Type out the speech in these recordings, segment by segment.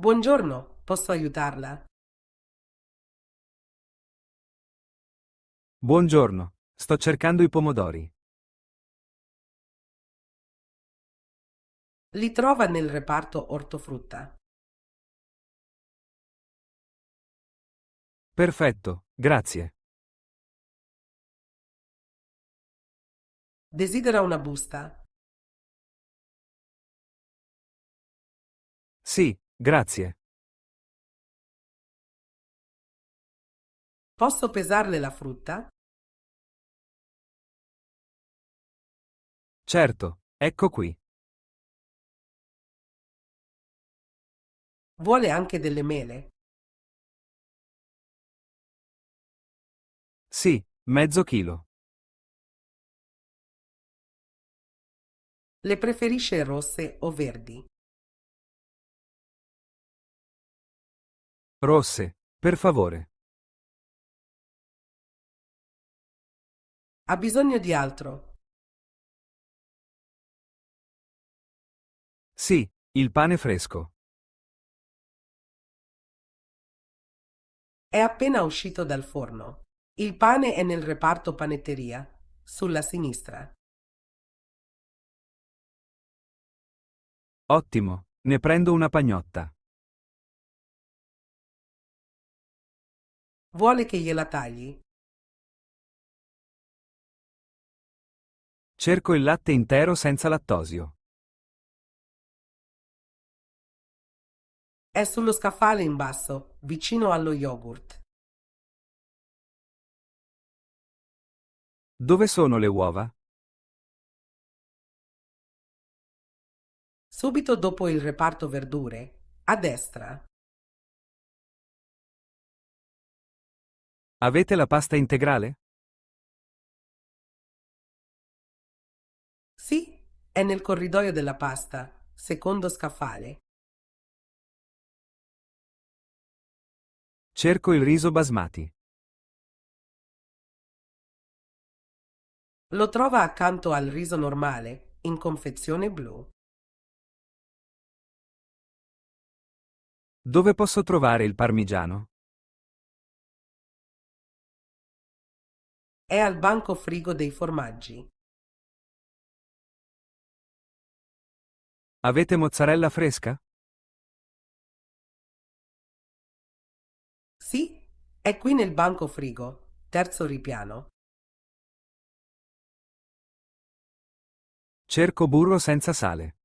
Buongiorno, posso aiutarla? Buongiorno, sto cercando i pomodori. Li trova nel reparto ortofrutta. Perfetto, grazie. Desidera una busta? Sì, grazie. Posso pesarle la frutta? Certo, ecco qui. Vuole anche delle mele? Sì, mezzo chilo. Le preferisce rosse o verdi? Rosse, per favore. Ha bisogno di altro? Sì, il pane fresco. È appena uscito dal forno. Il pane è nel reparto panetteria, sulla sinistra. Ottimo, ne prendo una pagnotta. Vuole che gliela tagli? Cerco il latte intero senza lattosio. È sullo scaffale in basso, vicino allo yogurt. Dove sono le uova? Subito dopo il reparto verdure, a destra. Avete la pasta integrale? Sì, è nel corridoio della pasta, secondo scaffale. Cerco il riso basmati. Lo trova accanto al riso normale, in confezione blu. Dove posso trovare il parmigiano? È al banco frigo dei formaggi. Avete mozzarella fresca? Sì, è qui nel banco frigo, terzo ripiano. Cerco burro senza sale.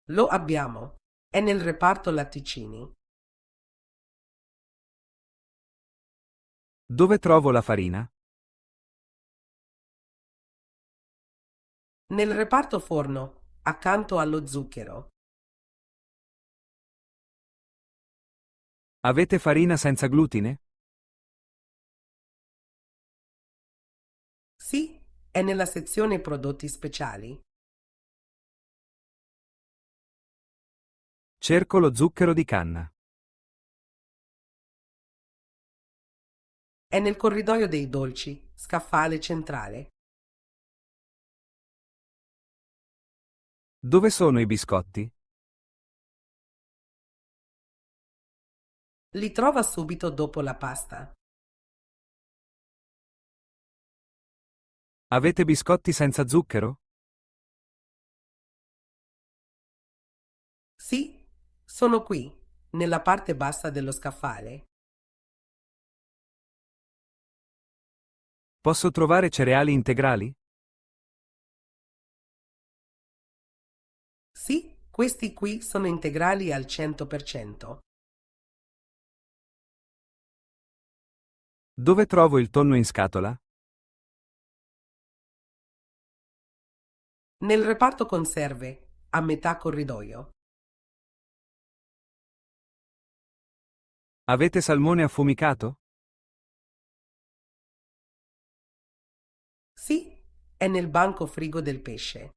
Lo abbiamo. È nel reparto latticini. Dove trovo la farina? Nel reparto forno, accanto allo zucchero. Avete farina senza glutine? Sì, è nella sezione prodotti speciali. Cerco lo zucchero di canna. È nel corridoio dei dolci, scaffale centrale. Dove sono i biscotti? Li trova subito dopo la pasta. Avete biscotti senza zucchero? Sì, sono qui, nella parte bassa dello scaffale. Posso trovare cereali integrali? Sì, questi qui sono integrali al 100%. Dove trovo il tonno in scatola? Nel reparto conserve, a metà corridoio. Avete salmone affumicato? Sì, è nel banco frigo del pesce.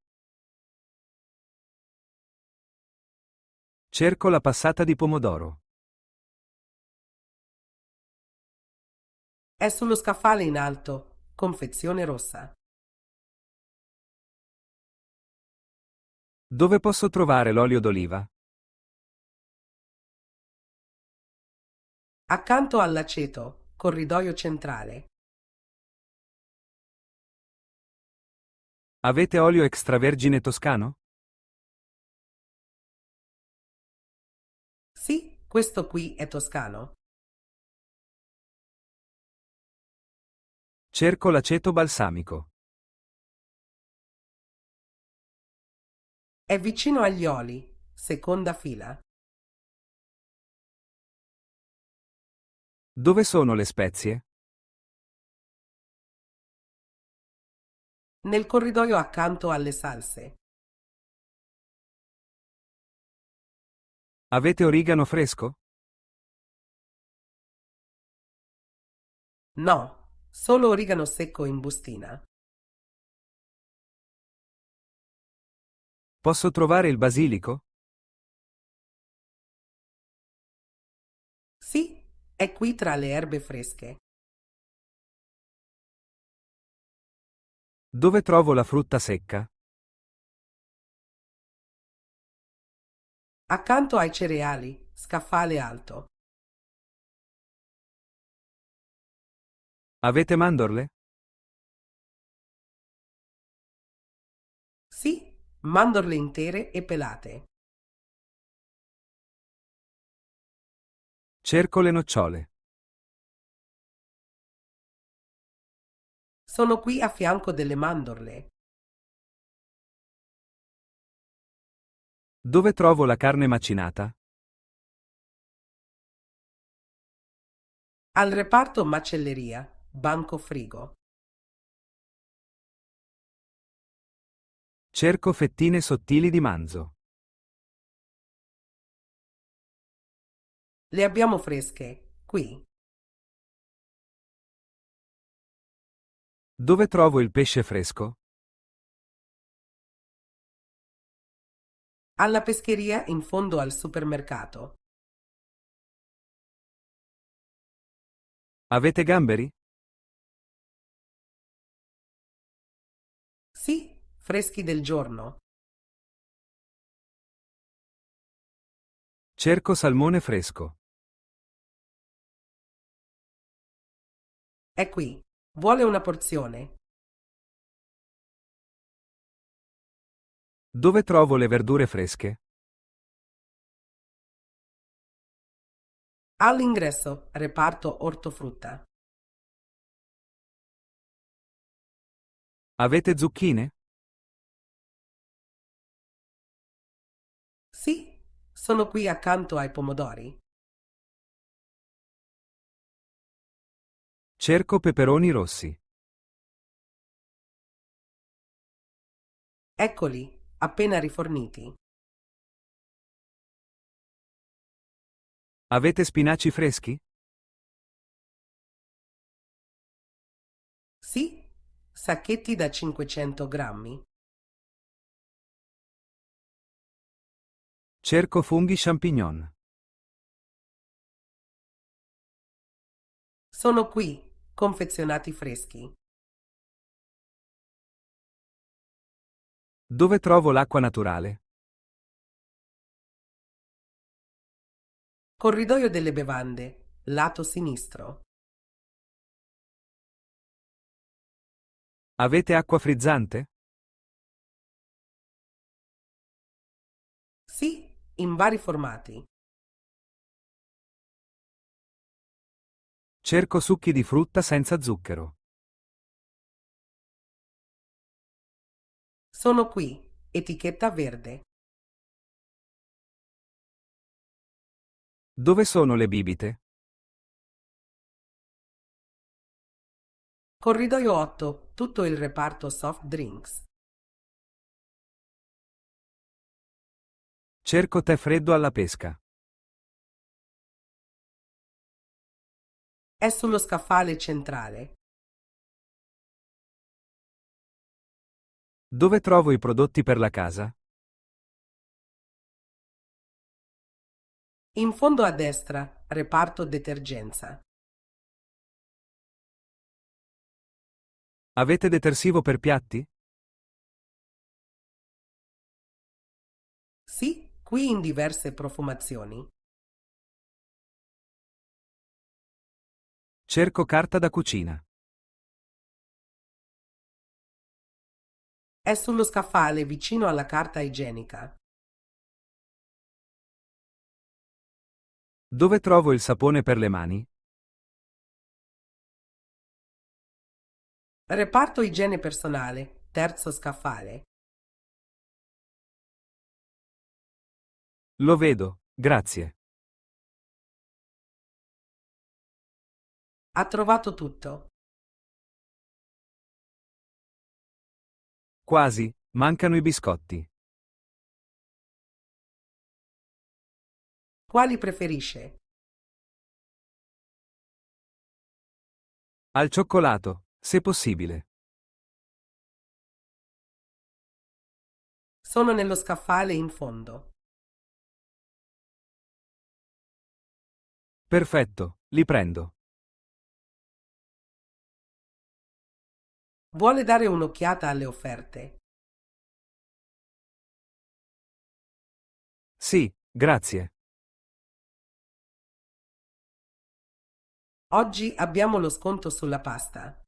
Cerco la passata di pomodoro. È sullo scaffale in alto, confezione rossa. Dove posso trovare l'olio d'oliva? Accanto all'aceto, corridoio centrale. Avete olio extravergine toscano? Sì, questo qui è toscano. Cerco l'aceto balsamico. È vicino agli oli, seconda fila. Dove sono le spezie? Nel corridoio accanto alle salse. Avete origano fresco? No, solo origano secco in bustina. Posso trovare il basilico? Sì, è qui tra le erbe fresche. Dove trovo la frutta secca? Accanto ai cereali, scaffale alto. Avete mandorle? Sì, mandorle intere e pelate. Cerco le nocciole. Sono qui a fianco delle mandorle. Dove trovo la carne macinata? Al reparto macelleria, banco frigo. Cerco fettine sottili di manzo. Le abbiamo fresche, qui. Dove trovo il pesce fresco? Alla pescheria in fondo al supermercato. Avete gamberi? Sì, freschi del giorno. Cerco salmone fresco. È qui. Vuole una porzione? Dove trovo le verdure fresche? All'ingresso, reparto ortofrutta. Avete zucchine? Sì, sono qui accanto ai pomodori. Cerco peperoni rossi. Eccoli, appena riforniti. Avete spinaci freschi? Sì, sacchetti da 500 grammi. Cerco funghi champignon. Sono qui, confezionati freschi. Dove trovo l'acqua naturale? Corridoio delle bevande, lato sinistro. Avete acqua frizzante? Sì, in vari formati. Cerco succhi di frutta senza zucchero. Sono qui, etichetta verde. Dove sono le bibite? Corridoio 8, tutto il reparto soft drinks. Cerco tè freddo alla pesca. È sullo scaffale centrale. Dove trovo i prodotti per la casa? In fondo a destra, reparto detergenza. Avete detersivo per piatti? Sì, qui in diverse profumazioni. Cerco carta da cucina. È sullo scaffale vicino alla carta igienica. Dove trovo il sapone per le mani? Reparto igiene personale, terzo scaffale. Lo vedo, grazie. Ha trovato tutto. Quasi, mancano i biscotti. Quali preferisce? Al cioccolato, se possibile. Sono nello scaffale in fondo. Perfetto, li prendo. Vuole dare un'occhiata alle offerte? Sì, grazie. Oggi abbiamo lo sconto sulla pasta.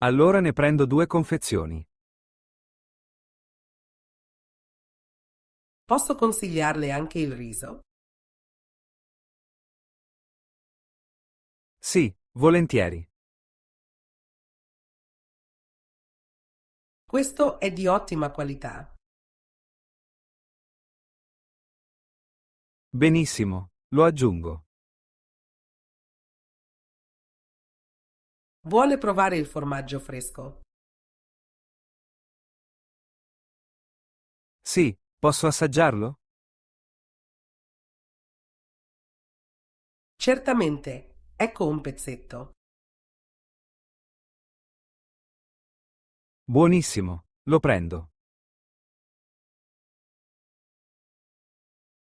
Allora ne prendo 2 confezioni. Posso consigliarle anche il riso? Sì, volentieri. Questo è di ottima qualità. Benissimo, lo aggiungo. Vuole provare il formaggio fresco? Sì, posso assaggiarlo? Certamente. Ecco un pezzetto. Buonissimo, lo prendo.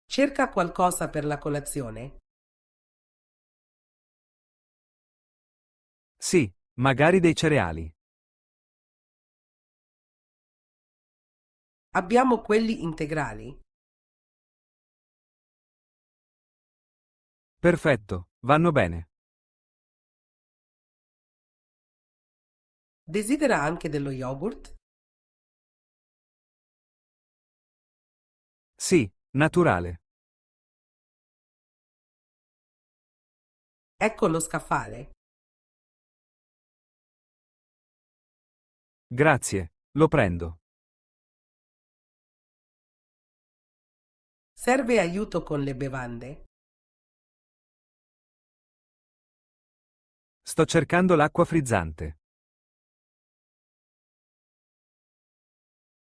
Cerca qualcosa per la colazione? Sì, magari dei cereali. Abbiamo quelli integrali. Perfetto, vanno bene. Desidera anche dello yogurt? Sì, naturale. Ecco lo scaffale. Grazie, lo prendo. Serve aiuto con le bevande? Sto cercando l'acqua frizzante.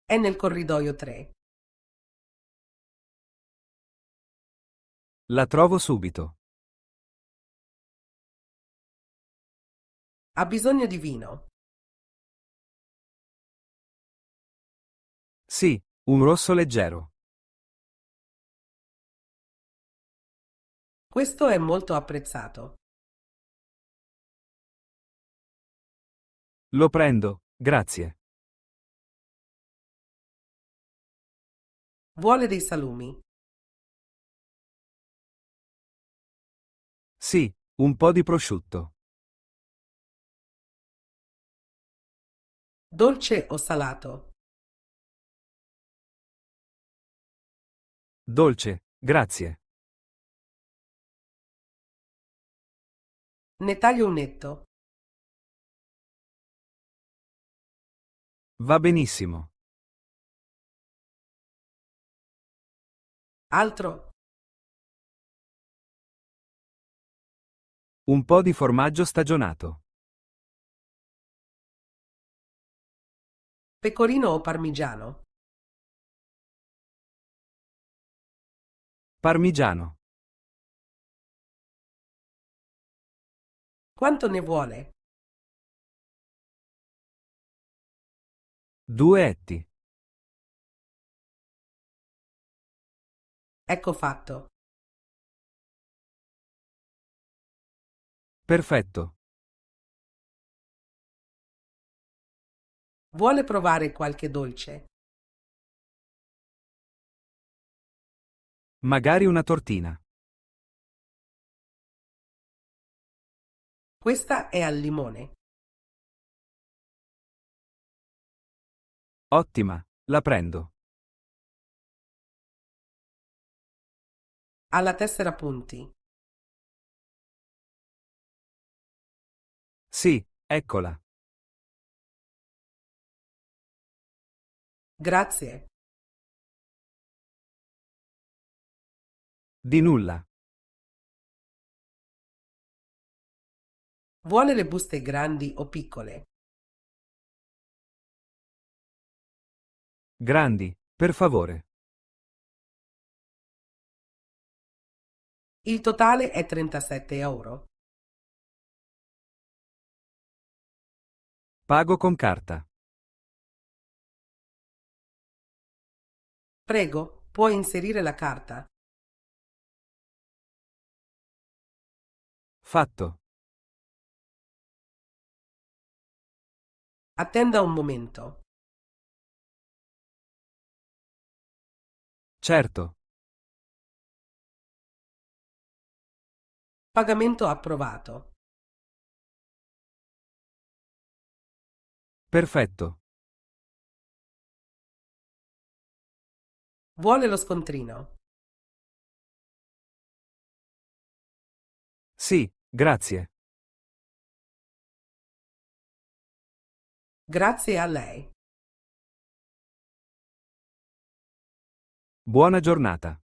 È nel corridoio 3. La trovo subito. Ha bisogno di vino? Sì, un rosso leggero. Questo è molto apprezzato. Lo prendo, grazie. Vuole dei salumi? Sì, un po' di prosciutto. Dolce o salato? Dolce, grazie. Ne taglio un netto. Va benissimo. Altro? Un po' di formaggio stagionato. Pecorino o parmigiano? Parmigiano. Quanto ne vuole? 2 etti. Ecco fatto. Perfetto. Vuole provare qualche dolce? Magari una tortina. Questa è al limone. Ottima, la prendo. Ha la tessera a punti. Sì, eccola. Grazie. Di nulla. Vuole le buste grandi o piccole? Grandi, per favore. Il totale è 37 €. Pago con carta. Prego, può inserire la carta. Fatto. Attenda un momento. Certo. Pagamento approvato. Perfetto. Vuole lo scontrino? Sì, grazie. Grazie a lei. Buona giornata.